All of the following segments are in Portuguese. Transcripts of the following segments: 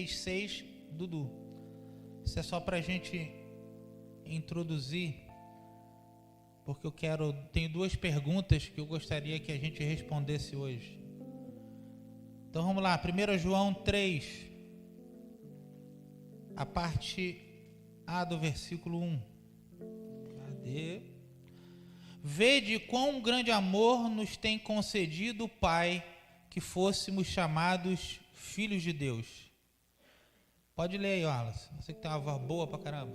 6, Dudu. Isso é só para a gente introduzir, porque tenho duas perguntas que eu gostaria que a gente respondesse hoje. Então vamos lá, 1 João 3, a parte A do versículo 1. Cadê? Vede quão grande amor nos tem concedido o Pai, que fôssemos chamados filhos de Deus. Pode ler aí, Wallace. Você que tem uma voz boa pra caramba.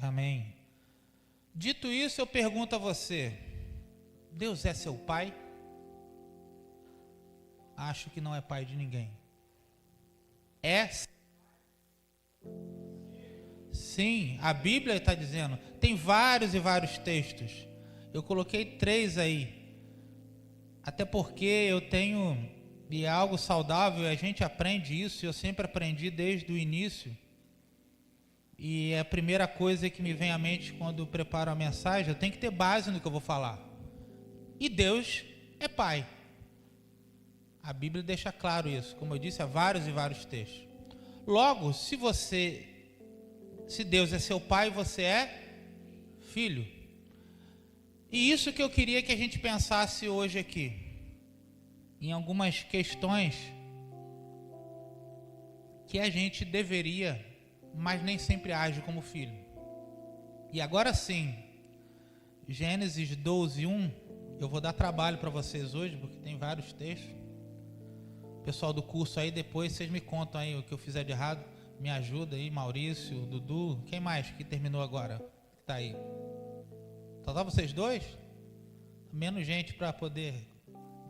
Amém. Dito isso, eu pergunto a você: Deus é seu pai? Acho que não é pai de ninguém. É? Sim, a Bíblia está dizendo. Tem vários e vários textos. Eu coloquei 3 aí. Até porque eu tenho, e é algo saudável, a gente aprende isso, eu sempre aprendi desde o início. E é a primeira coisa que me vem à mente quando eu preparo a mensagem, eu tenho que ter base no que eu vou falar. E Deus é pai. A Bíblia deixa claro isso, como eu disse, há vários e vários textos. Logo, se Deus é seu pai, você é filho. E isso que eu queria que a gente pensasse hoje aqui, em algumas questões que a gente deveria, mas nem sempre age como filho. E agora sim, Gênesis 12, 1, eu vou dar trabalho para vocês hoje, porque tem vários textos. Pessoal do curso aí, depois vocês me contam aí o que eu fizer de errado, me ajuda aí, Maurício, Dudu, quem mais que terminou agora, que tá aí? Só tá vocês dois? Menos gente para poder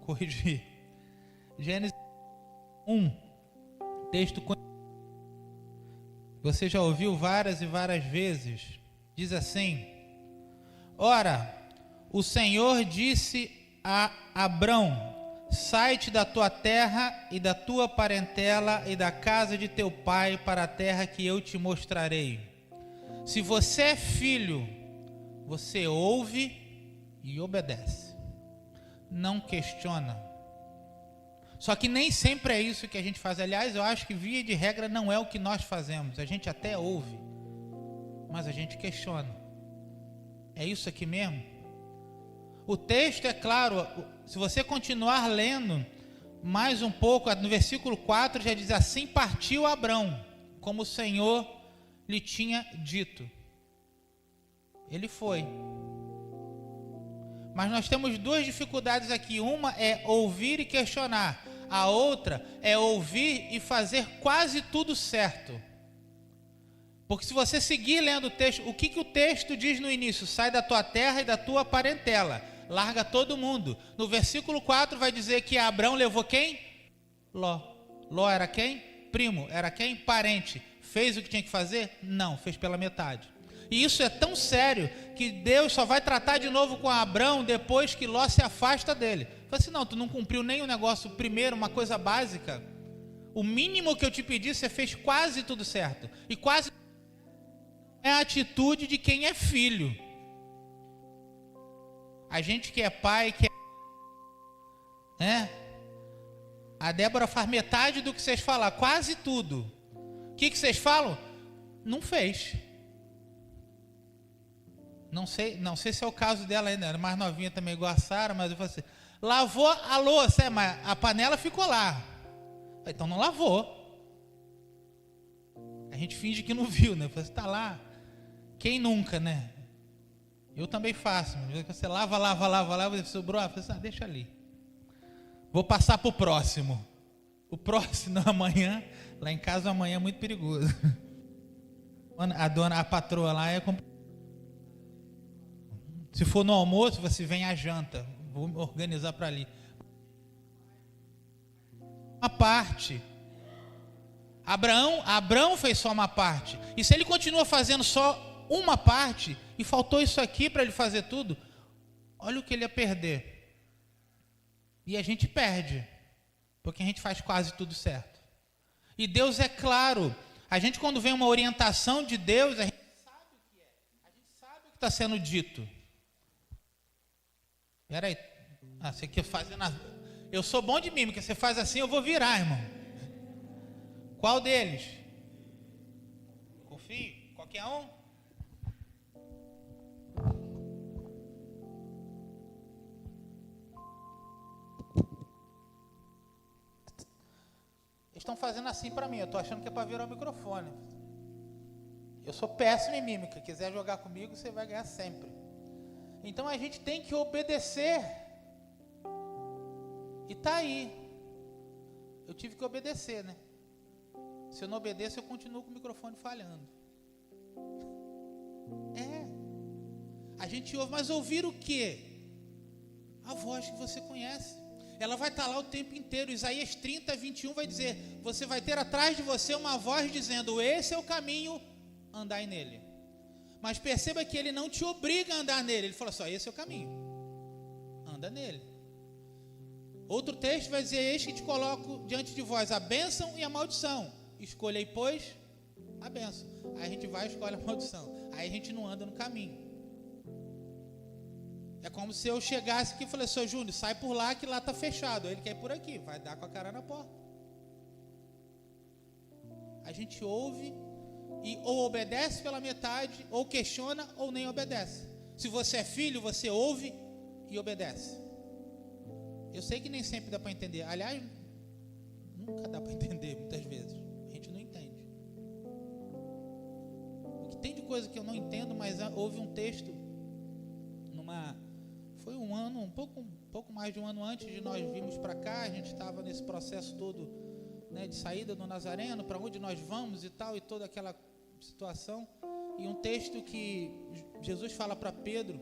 corrigir. Gênesis 1, texto você já ouviu várias e várias vezes, diz assim: ora, o Senhor disse a Abrão: sai-te da tua terra e da tua parentela e da casa de teu pai para a terra que eu te mostrarei. Se você é filho, você ouve e obedece, não questiona. Só que nem sempre é isso que a gente faz. Aliás, eu acho que via de regra não é o que nós fazemos. A gente até ouve, mas a gente questiona. É isso aqui mesmo? O texto é claro. Se você continuar lendo mais um pouco, no versículo 4 já diz assim: partiu Abrão, como o Senhor lhe tinha dito. Ele foi. Mas nós temos duas dificuldades aqui. Uma é ouvir e questionar. A outra é ouvir e fazer quase tudo certo. Porque se você seguir lendo o texto, o que o texto diz no início? Sai da tua terra e da tua parentela. Larga todo mundo. No versículo 4 vai dizer que Abrão levou quem? Ló. Ló era quem? Primo. Era quem? Parente. Fez o que tinha que fazer? Não, fez pela metade. E isso é tão sério que Deus só vai tratar de novo com Abrão depois que Ló se afasta dele. Fala assim: não, tu não cumpriu nem o negócio primeiro, uma coisa básica. O mínimo que eu te pedi, você fez quase tudo certo. E quase é a atitude de quem é filho. A gente que é pai, que é, né? A Débora faz metade do que vocês falam, quase tudo. O que vocês falam? Não fez. Não sei se é o caso dela ainda, ela é mais novinha também, igual a Sara, mas eu falei assim: lavou a louça, mas a panela ficou lá. Então não lavou. A gente finge que não viu, né? Você está lá. Quem nunca, né? Eu também faço. Você lava, sobrou, você fala assim: deixa ali. Vou passar para o próximo. O próximo amanhã, lá em casa amanhã é muito perigoso. A patroa lá é complicada. Se for no almoço, você vem à janta. Vou me organizar para ali. Uma parte. Abraão fez só uma parte. E se ele continua fazendo só uma parte, e faltou isso aqui para ele fazer tudo, olha o que ele ia perder. E a gente perde, porque a gente faz quase tudo certo. E Deus é claro. A gente, quando vem uma orientação de Deus, a gente sabe o que é. A gente sabe o que está sendo dito. Espera aí. Você aqui fazendo... Eu sou bom de mímica. Você faz assim, eu vou virar, irmão. Qual deles? Confio? Qualquer um? Estão fazendo assim para mim, eu estou achando que é para virar o microfone. Eu sou péssimo em mímica, quiser jogar comigo, você vai ganhar sempre. Então a gente tem que obedecer. E tá aí. Eu tive que obedecer, né? Se eu não obedeço, eu continuo com o microfone falhando. A gente ouve, mas ouvir o quê? A voz que você conhece. Ela vai estar lá o tempo inteiro. Isaías 30, 21 vai dizer: você vai ter atrás de você uma voz dizendo: esse é o caminho, andai nele. Mas perceba que ele não te obriga a andar nele. Ele fala só: esse é o caminho, anda nele. Outro texto vai dizer: eis que te coloco diante de vós a bênção e a maldição. Escolhei, pois, a bênção. Aí a gente vai e escolhe a maldição. Aí a gente não anda no caminho. É como se eu chegasse aqui e falasse: seu Júnior, sai por lá que lá está fechado. Ele quer ir por aqui, vai dar com a cara na porta. A gente ouve e ou obedece pela metade, ou questiona, ou nem obedece. Se você é filho, você ouve e obedece. Eu sei que nem sempre dá para entender. Aliás, nunca dá para entender, muitas vezes. A gente não entende. O que tem de coisa que eu não entendo, mas houve um texto foi um ano, um pouco mais de um ano antes de nós virmos para cá. A gente estava nesse processo todo, né, de saída do Nazareno, para onde nós vamos e tal, e toda aquela situação. E um texto que Jesus fala para Pedro,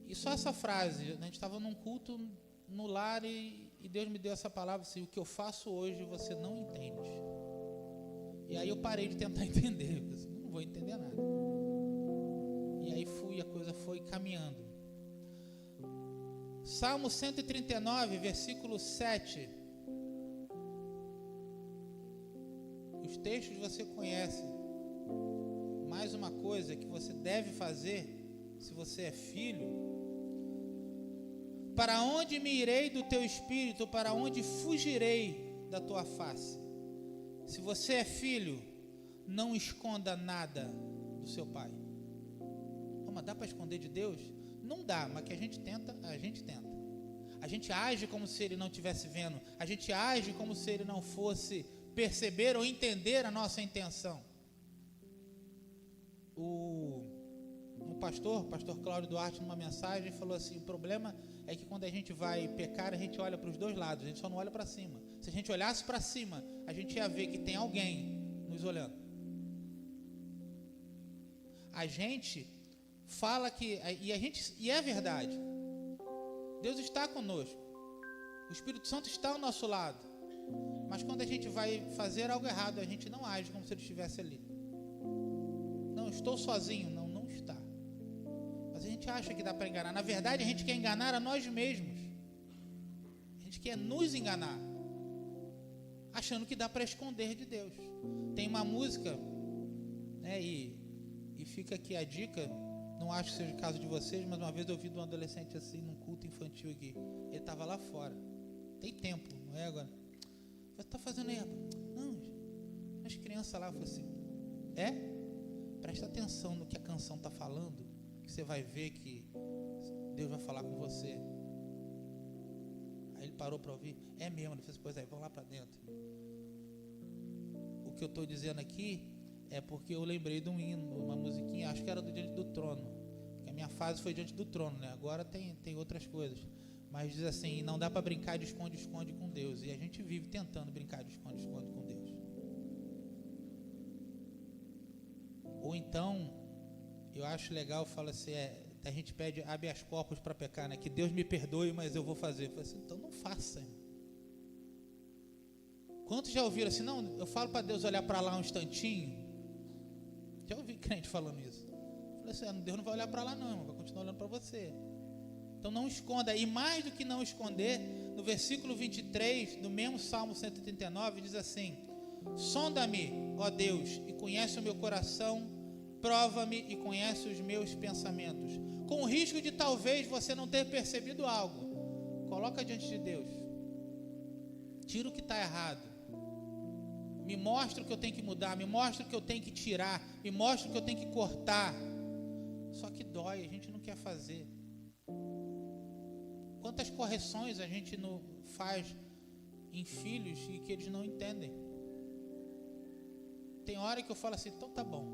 e só essa frase, a gente estava num culto no lar e Deus me deu essa palavra assim: o que eu faço hoje você não entende. E aí eu parei de tentar entender, eu disse, não vou entender nada. E aí a coisa foi caminhando. Salmo 139, versículo 7. Os textos você conhece. Mais uma coisa que você deve fazer, se você é filho: para onde me irei do teu espírito? Para onde fugirei da tua face? Se você é filho, não esconda nada do seu pai. Mas dá para esconder de Deus? Não dá, mas que a gente tenta, a gente tenta. A gente age como se ele não estivesse vendo. A gente age como se ele não fosse perceber ou entender a nossa intenção. O pastor Cláudio Duarte, numa mensagem, falou assim: o problema é que quando a gente vai pecar, a gente olha para os dois lados, a gente só não olha para cima. Se a gente olhasse para cima, a gente ia ver que tem alguém nos olhando. A gente fala que, e é verdade, Deus está conosco, o Espírito Santo está ao nosso lado, mas quando a gente vai fazer algo errado, a gente não age como se ele estivesse ali. Não, estou sozinho. Não está. Mas a gente acha que dá para enganar. Na verdade, a gente quer enganar a nós mesmos. A gente quer nos enganar, achando que dá para esconder de Deus. Tem uma música, né, e fica aqui a dica. Não acho que seja o caso de vocês, mas uma vez eu ouvi de um adolescente assim, num culto infantil aqui. Ele estava lá fora. Tem tempo, não é agora? Você está fazendo aí, rapaz? Não, as crianças lá, eu falei assim: presta atenção no que a canção está falando, que você vai ver que Deus vai falar com você. Aí ele parou para ouvir. É mesmo. Ele falou assim: pois aí, vamos lá para dentro. O que eu estou dizendo aqui é porque eu lembrei de um hino, uma musiquinha, acho que era do Diante do Trono, porque a minha fase foi Diante do Trono, né? Agora tem outras coisas, mas diz assim: não dá para brincar de esconde-esconde com Deus, e a gente vive tentando brincar de esconde-esconde com Deus. Ou então, eu acho legal, fala assim, a gente pede habeas corpus para pecar, né? Que Deus me perdoe, mas eu vou fazer. Eu falo assim: então não faça, irmão. Quantos já ouviram assim? Não, eu falo para Deus olhar para lá um instantinho. Já ouvi crente falando isso. Eu falei assim: Deus não vai olhar para lá não, irmão, vai continuar olhando para você. Então não esconda. E mais do que não esconder, no versículo 23 do mesmo Salmo 139 diz assim: sonda-me, ó Deus, e conhece o meu coração, prova-me e conhece os meus pensamentos. Com o risco de talvez você não ter percebido algo, coloca diante de Deus, tira o que está errado, me mostra o que eu tenho que mudar, me mostra o que eu tenho que tirar, me mostra o que eu tenho que cortar. Só que dói, a gente não quer fazer. Quantas correções a gente não faz em filhos e que eles não entendem. Tem hora que eu falo assim, então tá bom,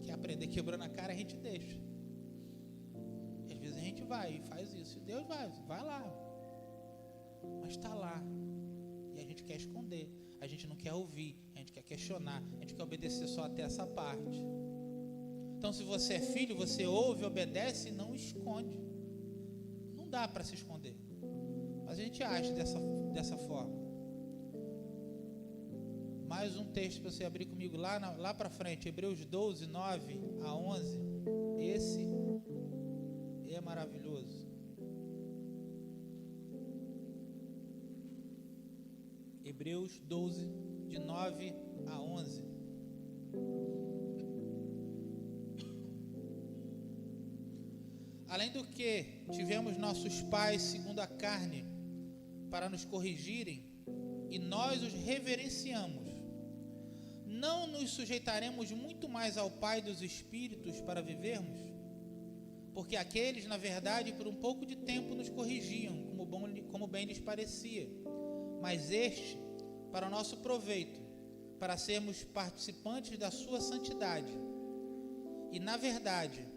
quer aprender quebrando a cara, a gente deixa. E às vezes a gente vai e faz isso, e Deus vai lá, mas está lá, e a gente quer esconder, a gente não quer ouvir, a gente quer questionar, a gente quer obedecer só até essa parte. Então se você é filho, você ouve, obedece e não esconde. Não dá para se esconder, mas a gente age dessa forma. Mais um texto para você abrir comigo lá para frente, Hebreus 12, 9 a 11. Esse é maravilhoso. Hebreus 12, de 9 a 11. Além do que tivemos nossos pais segundo a carne para nos corrigirem, e nós os reverenciamos, não nos sujeitaremos muito mais ao Pai dos Espíritos para vivermos? Porque aqueles, na verdade, por um pouco de tempo nos corrigiam, como bem lhes parecia, mas este, para o nosso proveito, para sermos participantes da sua santidade. E, na verdade,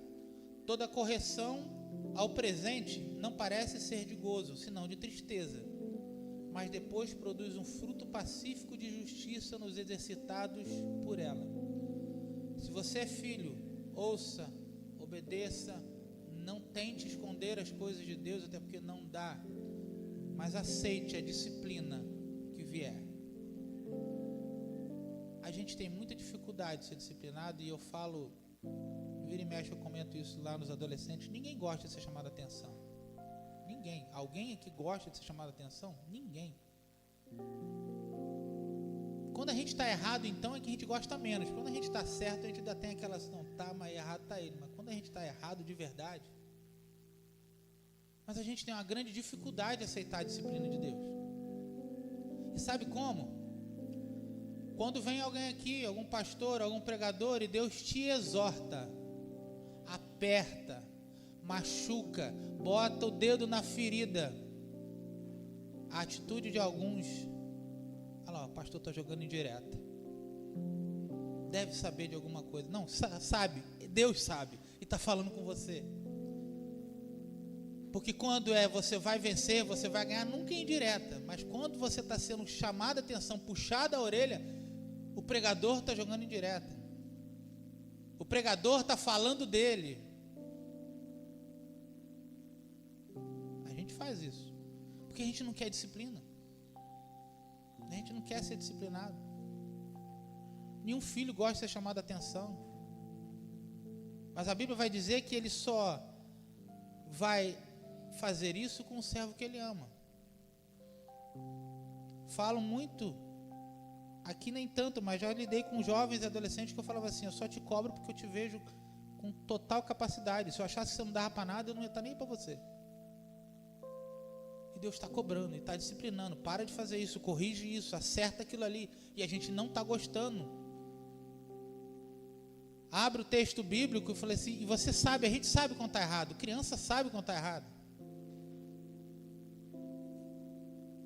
toda correção ao presente não parece ser de gozo, senão de tristeza, mas depois produz um fruto pacífico de justiça nos exercitados por ela. Se você é filho, ouça, obedeça, não tente esconder as coisas de Deus, até porque não dá, mas aceite a disciplina que vier. A gente tem muita dificuldade de ser disciplinado, e eu falo, vira e mexe, eu comento isso lá nos adolescentes, ninguém gosta de ser chamado a atenção. Ninguém. Alguém aqui gosta de ser chamado a atenção? Ninguém. Quando a gente está errado, então é que a gente gosta menos. Quando a gente está certo, a gente ainda tem aquela, não tá, mas errado está ele. Mas quando a gente está errado de verdade, mas a gente tem uma grande dificuldade de aceitar a disciplina de Deus. E sabe como? Quando vem alguém aqui, algum pastor, algum pregador, e Deus te exorta, aperta, machuca, bota o dedo na ferida, a atitude de alguns, olha lá, o pastor está jogando indireta, deve saber de alguma coisa. Não, sabe, Deus sabe, e está falando com você. Porque quando você vai vencer, você vai ganhar, nunca é indireta, mas quando você está sendo chamado a atenção, puxado a orelha, o pregador está jogando indireta, o pregador está falando dele. A gente faz isso porque a gente não quer disciplina, a gente não quer ser disciplinado. Nenhum filho gosta de ser chamado a atenção, mas a Bíblia vai dizer que ele só vai fazer isso com o servo que ele ama. Falo muito aqui, nem tanto, mas já lidei com jovens e adolescentes que eu falava assim, eu só te cobro porque eu te vejo com total capacidade. Se eu achasse que você não dava para nada, eu não ia estar nem para você. E Deus está cobrando, Ele está disciplinando. Para de fazer isso, corrige isso, acerta aquilo ali. E a gente não está gostando. Abre o texto bíblico e fala assim, e você sabe, a gente sabe quando está errado. Criança sabe quando está errado.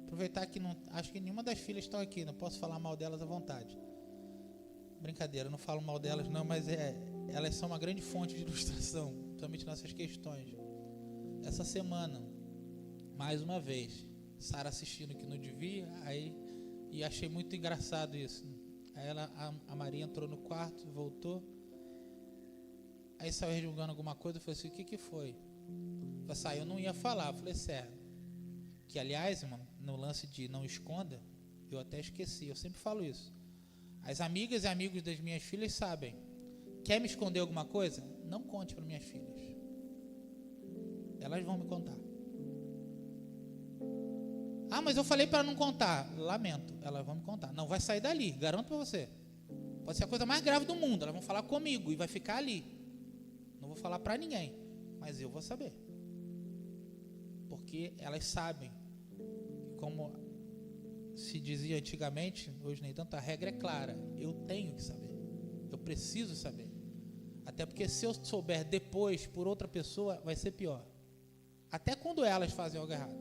Aproveitar que não, acho que nenhuma das filhas estão aqui, não posso falar mal delas à vontade. Brincadeira, não falo mal delas não, mas elas são uma grande fonte de ilustração, principalmente nessas questões. Essa semana, mais uma vez, Sara assistindo que não devia, e achei muito engraçado isso. Aí a Maria entrou no quarto, voltou, aí saiu resmungando alguma coisa, eu falei assim, o que foi? Eu falei assim, eu não ia falar, eu falei, sério. Que aliás, irmão, no lance de não esconda, eu até esqueci, eu sempre falo isso. As amigas e amigos das minhas filhas sabem. Quer me esconder alguma coisa? Não conte para minhas filhas. Elas vão me contar. Ah, mas eu falei para não contar. Lamento, elas vão me contar. Não vai sair dali, garanto para você. Pode ser a coisa mais grave do mundo. Elas vão falar comigo e vai ficar ali. Não vou falar para ninguém, mas eu vou saber. Porque elas sabem. Como se dizia antigamente, hoje nem tanto, a regra é clara. Eu tenho que saber. Eu preciso saber. Até porque se eu souber depois por outra pessoa, vai ser pior. Até quando elas fazem algo errado.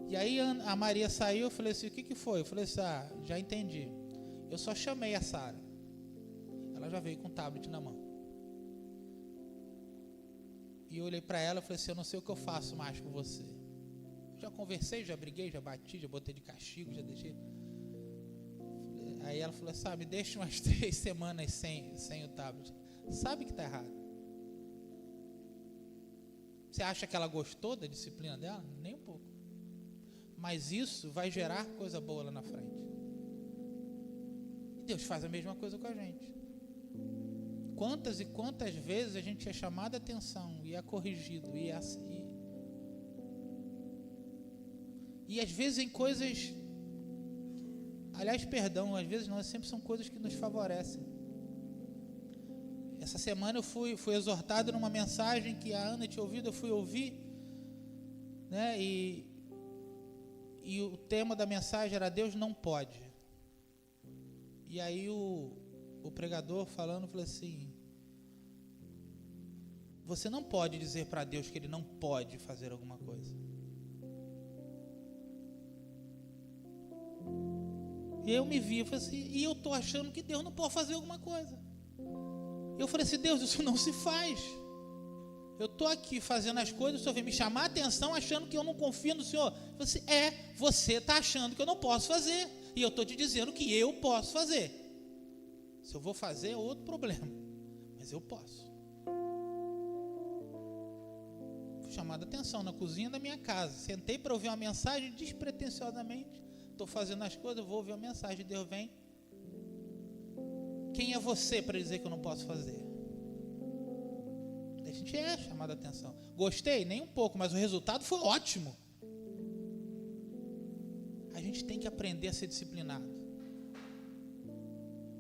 E aí a Maria saiu, eu falei assim, o que foi? Eu falei assim, já entendi. Eu só chamei a Sara. Ela já veio com o tablet na mão. E eu olhei para ela e falei assim, eu não sei o que eu faço mais com você. Já conversei, já briguei, já bati, já botei de castigo, já deixei. Aí ela falou, sabe, deixa umas 3 semanas sem o tablet. Sabe que está errado. Você acha que ela gostou da disciplina dela? Nem um pouco. Mas isso vai gerar coisa boa lá na frente. E Deus faz a mesma coisa com a gente. Quantas e quantas vezes a gente é chamado a atenção e é corrigido e é assim. E às vezes em coisas, aliás, perdão, às vezes não, sempre são coisas que nos favorecem. Essa semana eu fui exortado numa mensagem que a Ana tinha ouvido, eu fui ouvir, né? E o tema da mensagem era Deus não pode. E aí o pregador falando, falou assim, você não pode dizer para Deus que Ele não pode fazer alguma coisa. E eu me vi, eu falei assim, e eu estou achando que Deus não pode fazer alguma coisa. Eu falei assim, Deus, isso não se faz. Eu estou aqui fazendo as coisas, o Senhor vem me chamar a atenção achando que eu não confio no Senhor. Eu falei assim, você está achando que eu não posso fazer. E eu estou te dizendo que eu posso fazer. Se eu vou fazer é outro problema. Mas eu posso. Fui chamado a atenção na cozinha da minha casa. Sentei para ouvir uma mensagem despretensiosamente. Estou fazendo as coisas, eu vou ouvir a mensagem. Deus vem. Quem é você para dizer que eu não posso fazer? A gente é chamado a atenção. Gostei? Nem um pouco, mas o resultado foi ótimo. A gente tem que aprender a ser disciplinado.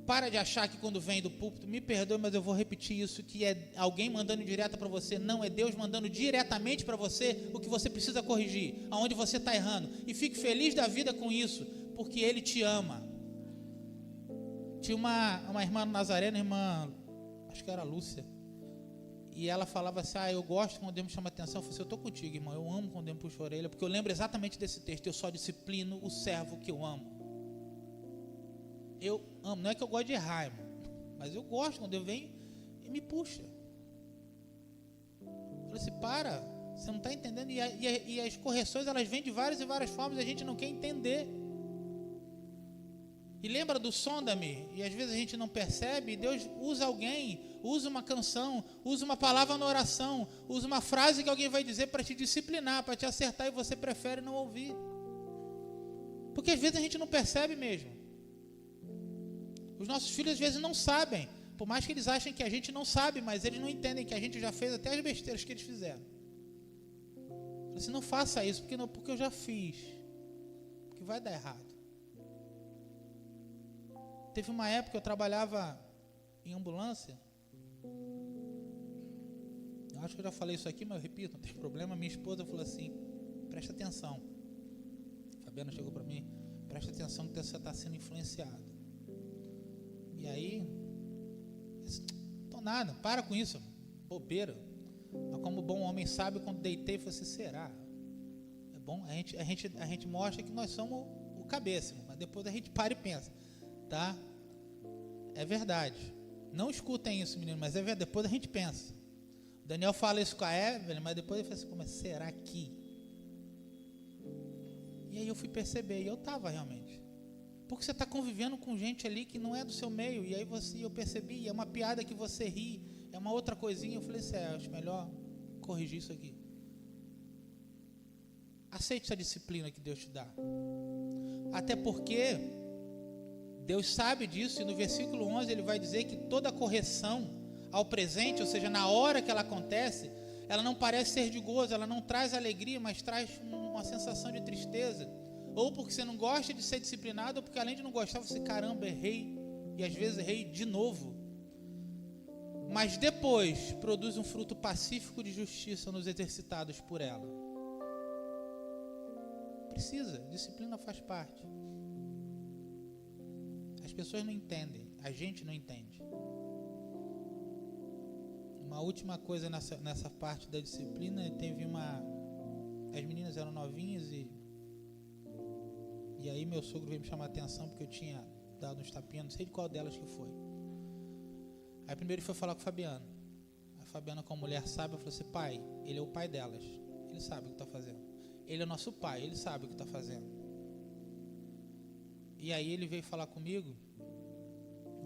Para de achar que quando vem do púlpito, me perdoe, mas eu vou repetir isso, que é alguém mandando direto para você. Não, é Deus mandando diretamente para você o que você precisa corrigir, aonde você está errando. E fique feliz da vida com isso, porque Ele te ama. Tinha uma irmã Nazarena, irmã, acho que era Lúcia, e ela falava assim, eu gosto quando Deus me chama a atenção. Eu falei assim, eu estou contigo, irmão, eu amo quando Deus me puxa a orelha, porque eu lembro exatamente desse texto, eu só disciplino o servo que eu amo. Eu amo, não é que eu gosto de errar, irmão, mas eu gosto quando Deus vem e me puxa. Eu falei assim, você não está entendendo, e as correções elas vêm de várias e várias formas, e a gente não quer entender. E lembra do sonda-me? E às vezes a gente não percebe. Deus usa alguém, usa uma canção, usa uma palavra na oração, usa uma frase que alguém vai dizer para te disciplinar, para te acertar, e você prefere não ouvir. Porque às vezes a gente não percebe mesmo. Os nossos filhos às vezes não sabem, por mais que eles achem que a gente não sabe, mas eles não entendem que a gente já fez até as besteiras que eles fizeram. Eu falei assim, não faça isso, porque eu já fiz, porque vai dar errado. Teve uma época que eu trabalhava em ambulância. Eu acho que eu já falei isso aqui, mas eu repito, não tem problema. Minha esposa falou assim, presta atenção. A Fabiana chegou para mim, presta atenção que você está sendo influenciado. E aí, tô nada, para com isso, bobeira. Mas como bom homem sabe, quando deitei, falei assim, será? É bom, a gente mostra que nós somos o cabeça, mas depois a gente para e pensa. Tá? É verdade. Não escutem isso, menino, mas é verdade. Depois a gente pensa. O Daniel fala isso com a Evelyn, mas depois ele fala assim, mas será que? E aí eu fui perceber, e eu estava realmente. Porque você está convivendo com gente ali que não é do seu meio, e aí eu percebi, é uma piada que você ri, é uma outra coisinha. Eu falei assim, acho melhor corrigir isso aqui. Aceite essa disciplina que Deus te dá. Até porque Deus sabe disso, e no versículo 11 ele vai dizer que toda correção ao presente, ou seja, na hora que ela acontece, ela não parece ser de gozo, ela não traz alegria, mas traz uma sensação de tristeza. Ou porque você não gosta de ser disciplinado, ou porque além de não gostar, você, caramba, errei, e às vezes errei de novo. Mas depois produz um fruto pacífico de justiça nos exercitados por ela. Precisa, disciplina faz parte. As pessoas não entendem, a gente não entende. Uma última coisa nessa parte da disciplina, as meninas eram novinhas e aí meu sogro veio me chamar a atenção porque eu tinha dado uns tapinhas, não sei de qual delas que foi. Aí primeiro ele foi falar com o Fabiano. A Fabiana, como mulher sábia, falou assim: pai, ele é o pai delas, ele sabe o que está fazendo. Ele é nosso pai, ele sabe o que está fazendo. E aí ele veio falar comigo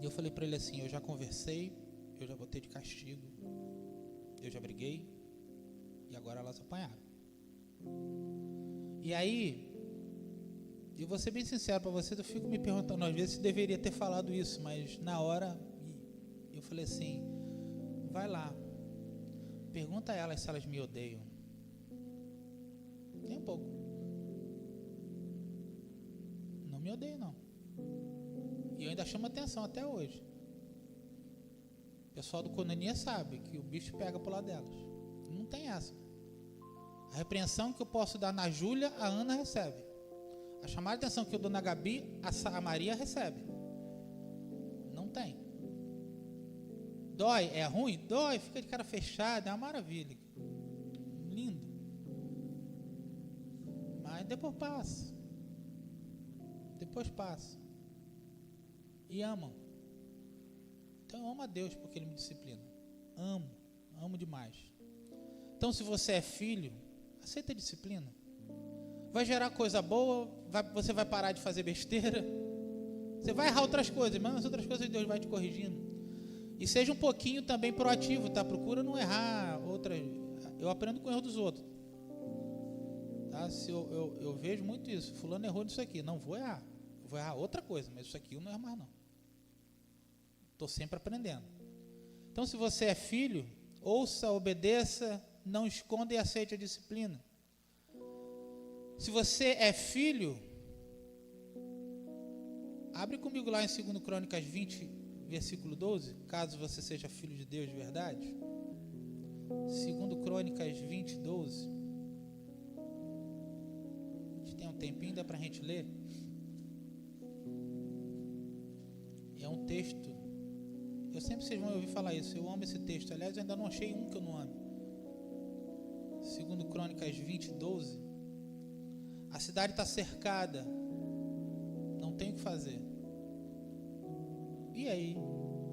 e eu falei para ele assim: eu já conversei, eu já botei de castigo, eu já briguei e agora elas apanharam. E aí, eu vou ser bem sincero para vocês, eu fico me perguntando às vezes se deveria ter falado isso, mas na hora eu falei assim: vai lá, pergunta a elas se elas me odeiam. Nem um pouco. Não me odeiam, não. E eu ainda chamo atenção até hoje. O pessoal do Cononia sabe que o bicho pega pro lado delas. Não tem essa. A repreensão que eu posso dar na Júlia, a Ana recebe. A chamada de atenção que eu dou na Gabi, a Maria recebe. Não tem. Dói? É ruim? Dói, fica de cara fechada, é uma maravilha. Lindo. Mas depois passa. Depois passa. E amam. Então eu amo a Deus porque Ele me disciplina. Amo demais. Então se você é filho, aceita a disciplina. Vai gerar coisa boa, você vai parar de fazer besteira. Você vai errar outras coisas, mas as outras coisas Deus vai te corrigindo. E seja um pouquinho também proativo, tá? Procura não errar outras. Eu aprendo com o erro dos outros. Tá? Se eu vejo muito isso. Fulano errou nisso aqui. Não vou errar. Vou errar outra coisa, mas isso aqui eu não erro mais não. Estou sempre aprendendo. Então se você é filho, ouça, obedeça, não esconda e aceite a disciplina. Se você é filho, abre comigo lá em 2 Crônicas 20, versículo 12, caso você seja filho de Deus de verdade. 2 Crônicas 20, 12. A gente tem um tempinho, dá para a gente ler. É um texto, eu sempre vocês vão ouvir falar isso, eu amo esse texto. Aliás, eu ainda não achei um que eu não ame. 2 Crônicas 20, 12. A cidade está cercada, não tem o que fazer. E aí,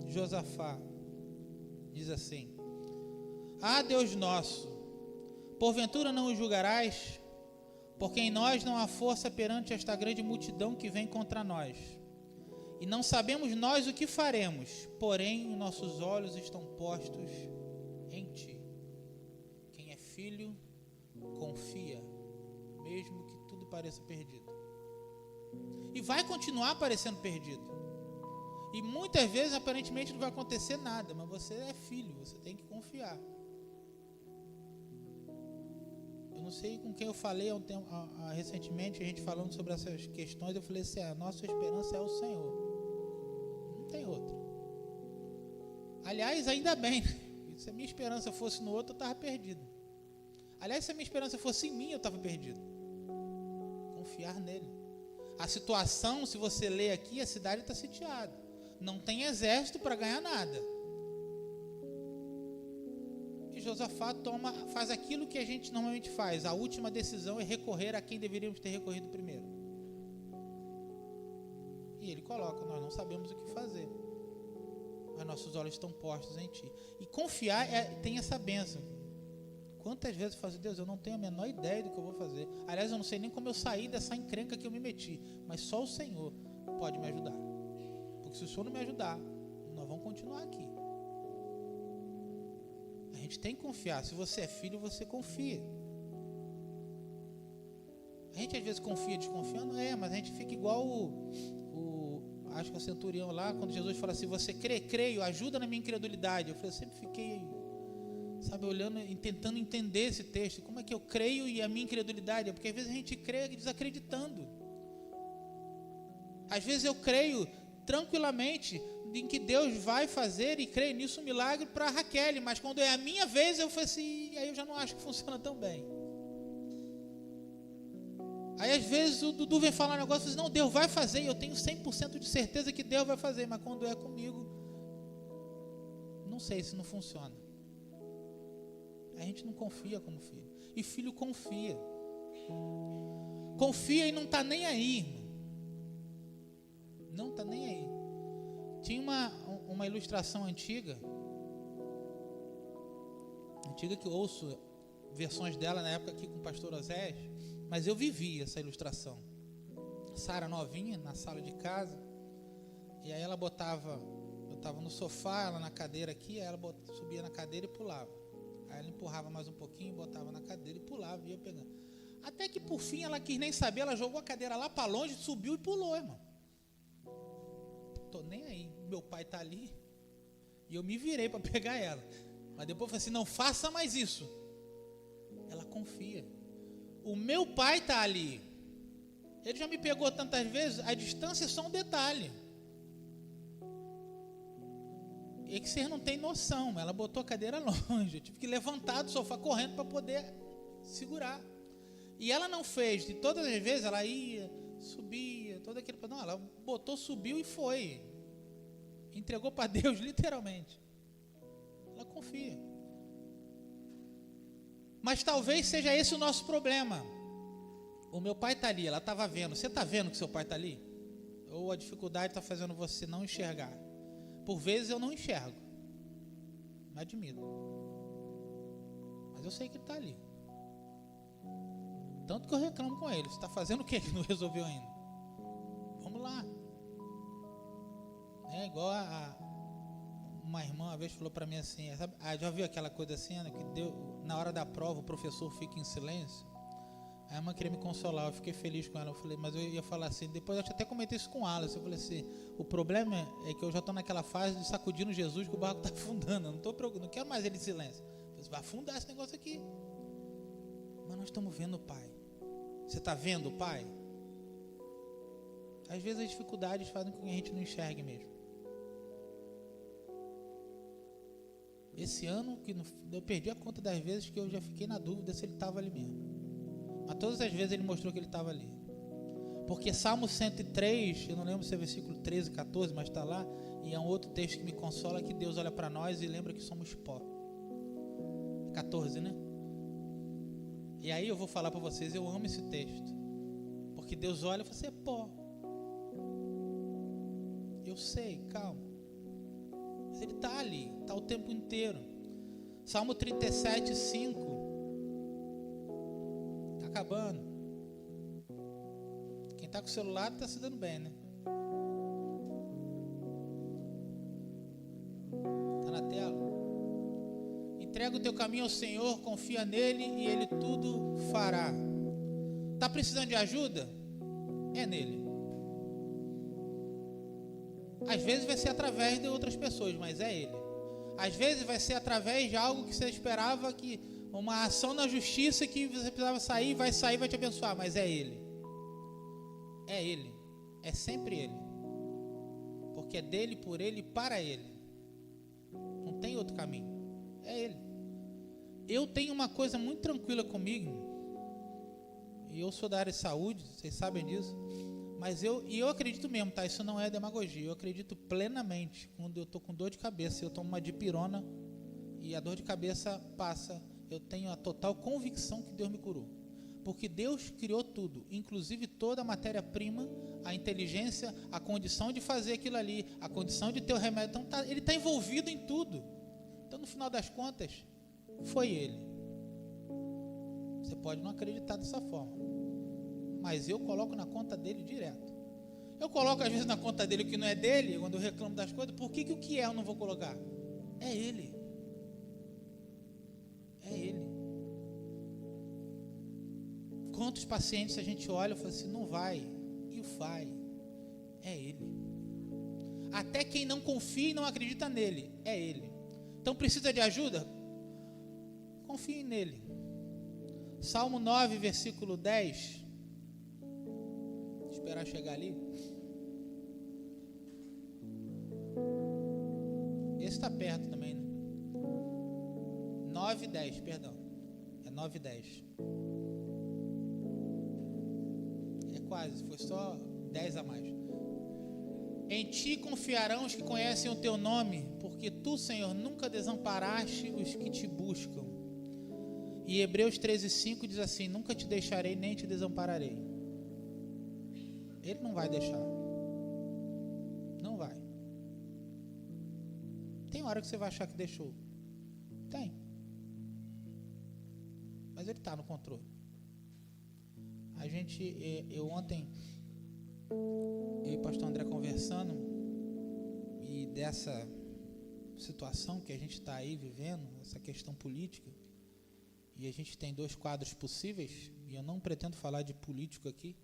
Josafá diz assim: ah, Deus nosso, porventura não o julgarás? Porque em nós não há força perante esta grande multidão que vem contra nós. E não sabemos nós o que faremos, porém nossos olhos estão postos em ti. Quem é filho, confia, mesmo que tudo pareça perdido. E vai continuar parecendo perdido. E muitas vezes, aparentemente, não vai acontecer nada, mas você é filho, você tem que confiar. Eu não sei com quem eu falei recentemente, a gente falando sobre essas questões, eu falei assim: a nossa esperança é o Senhor. Não tem outra. Aliás, ainda bem, se a minha esperança fosse no outro, eu estava perdido. Aliás, se a minha esperança fosse em mim, eu estava perdido. Confiar nele. A situação, se você ler aqui, a cidade está sitiada. Não tem exército para ganhar nada. E Josafá faz aquilo que a gente normalmente faz. A última decisão é recorrer a quem deveríamos ter recorrido primeiro. E ele coloca: nós não sabemos o que fazer, mas nossos olhos estão postos em ti. E confiar tem essa bênção. Quantas vezes eu faço: Deus, eu não tenho a menor ideia do que eu vou fazer. Aliás, eu não sei nem como eu saí dessa encrenca que eu me meti. Mas só o Senhor pode me ajudar. Porque se o Senhor não me ajudar, nós vamos continuar aqui. A gente tem que confiar. Se você é filho, você confia. A gente às vezes confia desconfiando, mas a gente fica igual acho que o centurião lá, quando Jesus fala assim: você crê, creio, ajuda na minha incredulidade. Eu sempre fiquei sabe, olhando e tentando entender esse texto. Como é que eu creio e a minha incredulidade? Porque às vezes a gente crê desacreditando. Às vezes eu creio tranquilamente em que Deus vai fazer, e creio nisso, um milagre para a Raquel, mas quando é a minha vez, eu falo assim, aí eu já não acho que funciona tão bem. Aí às vezes o Dudu vem falar um negócio e diz, não, Deus vai fazer, e eu tenho 100% de certeza que Deus vai fazer, mas quando é comigo, não sei se não funciona. A gente não confia como filho, e filho confia e não está nem aí, irmão. Não está nem aí. Tinha uma ilustração antiga que eu ouço versões dela na época aqui com o pastor Osés, mas eu vivi essa ilustração. Sara novinha na sala de casa, e aí ela eu estava no sofá, ela na cadeira aqui, aí ela subia na cadeira e pulava. Aí ela empurrava mais um pouquinho, botava na cadeira e pulava, e ia pegando. Até que por fim ela quis nem saber, ela jogou a cadeira lá para longe, subiu e pulou, irmão. Tô nem aí, meu pai está ali, e eu me virei para pegar ela, mas depois eu falei assim, não faça mais isso. Ela confia, o meu pai está ali, ele já me pegou tantas vezes, a distância é só um detalhe, é que vocês não têm noção, ela botou a cadeira longe, eu tive que levantar do sofá correndo para poder segurar, e ela não fez, de todas as vezes ela ia, subia, todo aquele, não, ela botou, subiu e foi, entregou para Deus literalmente. Ela confia. Mas talvez seja esse o nosso problema. O meu pai está ali, ela estava vendo. Você está vendo que seu pai está ali? Ou a dificuldade está fazendo você não enxergar? Por vezes eu não enxergo, não admito, mas eu sei que ele está ali. Tanto que eu reclamo com ele. Você está fazendo o que não resolveu ainda? Vamos lá. É igual uma irmã uma vez falou para mim assim, sabe, já viu aquela coisa assim, né, que na hora da prova o professor fica em silêncio? A irmã queria me consolar, eu fiquei feliz com ela. Eu falei, mas eu ia falar assim, depois eu até comentei isso com ela. Eu falei assim, o problema é que eu já estou naquela fase de sacudindo Jesus, que o barco está afundando, eu não quero mais ele em silêncio. Eu falei, vai afundar esse negócio aqui. Mas nós estamos vendo o Pai. Você está vendo o Pai? Às vezes as dificuldades fazem com que a gente não enxergue mesmo. Esse ano, eu perdi a conta das vezes que eu já fiquei na dúvida se ele estava ali mesmo. Mas todas as vezes ele mostrou que ele estava ali. Porque Salmo 103, eu não lembro se é versículo 13, 14, mas está lá. E é um outro texto que me consola, que Deus olha para nós e lembra que somos pó. 14, né? E aí eu vou falar para vocês, eu amo esse texto. Porque Deus olha e fala, você é pó. Eu sei, calma. Mas ele está ali, está o tempo inteiro. Salmo 37, 5. Está acabando. Quem está com o celular está se dando bem, né? Está na tela. Entrega o teu caminho ao Senhor, confia nele e ele tudo fará. Está precisando de ajuda? É nele. Às vezes vai ser através de outras pessoas, mas é ele. Às vezes vai ser através de algo que você esperava, que uma ação na justiça que você precisava sair, vai te abençoar, mas é ele. É ele. É sempre ele. Porque é dele, por ele e para ele. Não tem outro caminho. É ele. Eu tenho uma coisa muito tranquila comigo, e eu sou da área de saúde, vocês sabem disso, mas eu acredito mesmo, tá? Isso não é demagogia, eu acredito plenamente. Quando eu estou com dor de cabeça, eu tomo uma dipirona e a dor de cabeça passa, eu tenho a total convicção que Deus me curou. Porque Deus criou tudo, inclusive toda a matéria-prima, a inteligência, a condição de fazer aquilo ali, a condição de ter o remédio. Então ele está envolvido em tudo. Então no final das contas, foi ele. Você pode não acreditar dessa forma, mas eu coloco na conta dele direto. Eu coloco às vezes na conta dele o que não é dele, quando eu reclamo das coisas. Por que o que é eu não vou colocar? É ele. É ele. Quantos pacientes a gente olha e fala assim, não vai, e vai. É ele. Até quem não confia e não acredita nele, é ele. Então precisa de ajuda? confie nele. Salmo 9, versículo 10. Vou esperar chegar ali. Esse está perto também, né? 9 e 10, perdão. É 9 e 10. É quase, foi só 10 a mais. Em ti confiarão os que conhecem o teu nome, porque tu, Senhor, nunca desamparaste os que te buscam. E Hebreus 13:5 diz assim: nunca te deixarei nem te desampararei. Ele não vai deixar. Não vai. Tem hora que você vai achar que deixou. Tem. Mas ele está no controle. Eu ontem, eu e o pastor André conversando, e dessa situação que a gente está aí vivendo, essa questão política, e a gente tem 2 quadros possíveis, e eu não pretendo falar de político aqui,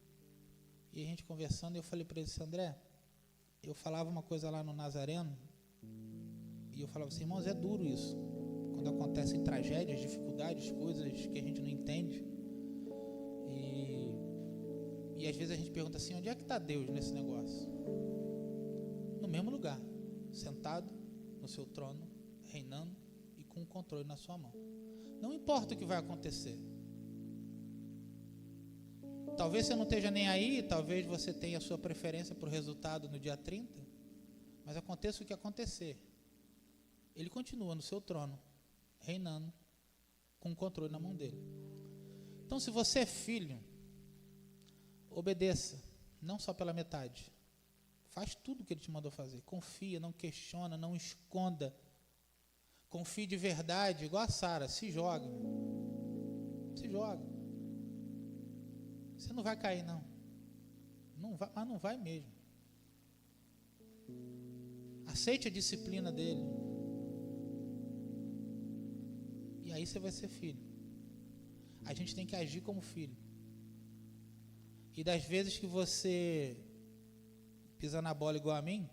e a gente conversando, eu falei para ele: André, eu falava uma coisa lá no Nazareno, e eu falava assim: irmãos, é duro isso, quando acontecem tragédias, dificuldades, coisas que a gente não entende, e às vezes a gente pergunta assim: onde é que está Deus nesse negócio? No mesmo lugar, sentado no seu trono, reinando e com o controle na sua mão. Não importa o que vai acontecer. Talvez você não esteja nem aí, talvez você tenha a sua preferência para o resultado no dia 30, mas aconteça o que acontecer, ele continua no seu trono, reinando, com o controle na mão dele. Então, se você é filho, obedeça, não só pela metade. Faz tudo o que ele te mandou fazer. Confia, não questiona, não esconda. Confie de verdade, igual a Sara, se joga. Se joga. Você não vai cair, não. Não vai, mas não vai mesmo. Aceite a disciplina dele. E aí você vai ser filho. A gente tem que agir como filho. E das vezes que você pisa na bola igual a mim,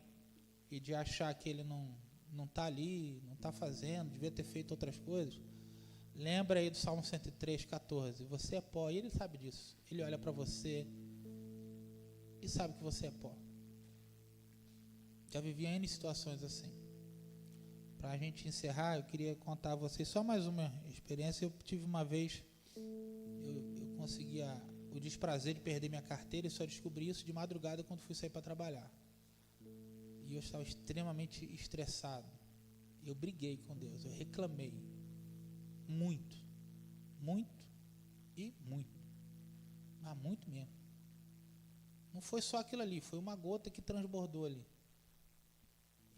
e de achar que ele não está ali, não está fazendo, devia ter feito outras coisas, lembra aí do Salmo 103:14. Você é pó, e ele sabe disso. Ele olha para você e sabe que você é pó. Já vivi N situações assim. Para a gente encerrar, eu queria contar a vocês só mais uma experiência. Eu tive uma vez, eu conseguia o desprazer de perder minha carteira, e só descobri isso de madrugada quando fui sair para trabalhar. E eu estava extremamente estressado. Eu briguei com Deus, eu reclamei. Muito. Muito e muito. Mas muito mesmo. Não foi só aquilo ali, foi uma gota que transbordou ali.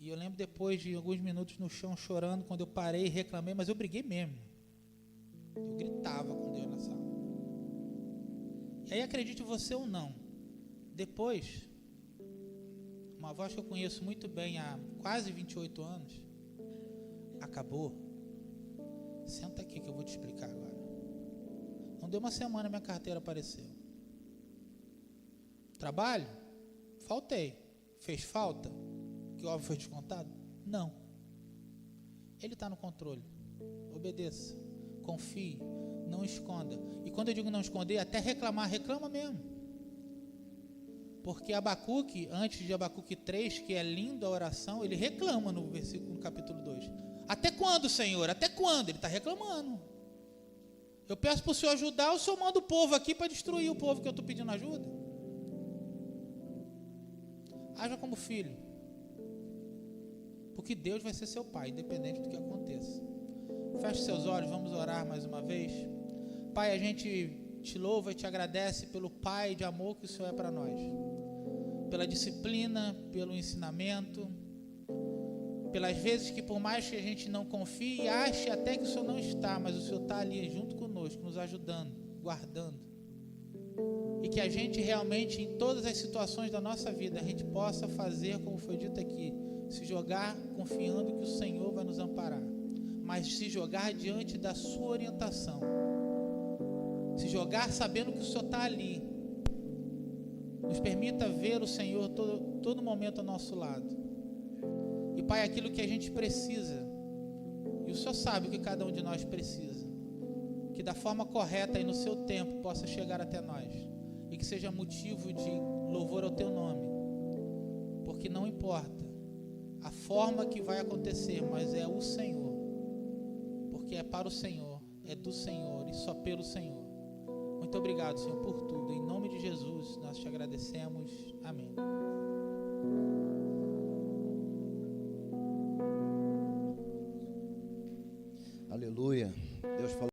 E eu lembro depois de alguns minutos no chão chorando, quando eu parei e reclamei, mas eu briguei mesmo. Eu gritava com Deus na sala. E aí, acredite você ou não, depois, uma voz que eu conheço muito bem há quase 28 anos, acabou. Senta aqui que eu vou te explicar agora. Não deu uma semana, minha carteira apareceu. Trabalho? Faltei. Fez falta? Que óbvio foi descontado? Não. Ele está no controle. Obedeça. Confie. Não esconda. E quando eu digo não esconder, até reclamar, reclama mesmo. Porque Abacuque, antes de Abacuque 3, que é lindo a oração, ele reclama no capítulo 2. Até quando, Senhor? Até quando? Ele está reclamando. Eu peço para o Senhor ajudar, o Senhor manda o povo aqui para destruir o povo que eu estou pedindo ajuda. Haja como filho. Porque Deus vai ser seu pai, independente do que aconteça. Feche seus olhos, vamos orar mais uma vez. Pai, a gente te louva e te agradece pelo Pai de amor que o Senhor é para nós. Pela disciplina, pelo ensinamento, pelas vezes que por mais que a gente não confie e ache até que o Senhor não está, mas o Senhor está ali junto conosco, nos ajudando, guardando. E que a gente realmente, em todas as situações da nossa vida, a gente possa fazer, como foi dito aqui, se jogar confiando que o Senhor vai nos amparar, mas se jogar diante da sua orientação, se jogar sabendo que o Senhor está ali. Nos permita ver o Senhor todo momento ao nosso lado. E Pai, aquilo que a gente precisa, e o Senhor sabe o que cada um de nós precisa, que da forma correta e no seu tempo possa chegar até nós, e que seja motivo de louvor ao teu nome, porque não importa a forma que vai acontecer, mas é o Senhor, porque é para o Senhor, é do Senhor e só pelo Senhor. Muito obrigado, Senhor, por tudo. Em nome de Jesus, nós te agradecemos. Amém. Aleluia. Deus falou.